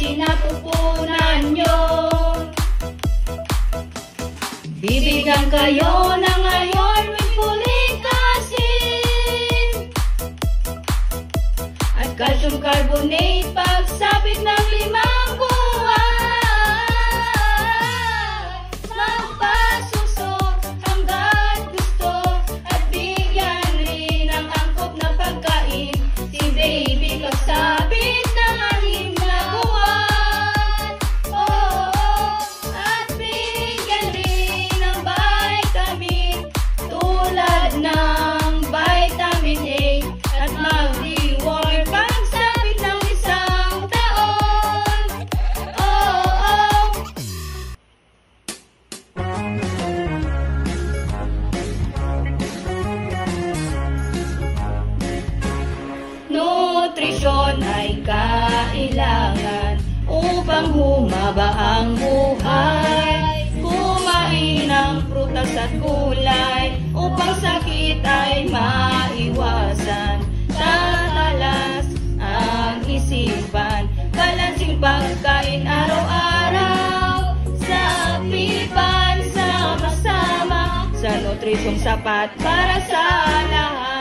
sinapupunan nyo. Bibigyan kayo na ngayon with folic acid at calcium carbonate pagsapit ng 5 buwan. Magpasusok hanggat gusto at bigyan rin ang angkop na pagkain si baby pagsapit ng 6 na buwan. At bigyan rin ng vitamin tulad ng vitamin A at mag-reward pagsapit ng 1 taon. Nutrisyon ay kailangan upang humaba ang buhay. Kumain ng prutas at gulay upang sakit ay maiwasan. Tatalas ang isipan, balansing pagkain araw-araw. Sa pipan, sama-sama sa nutrisyong sapat para sa lahat.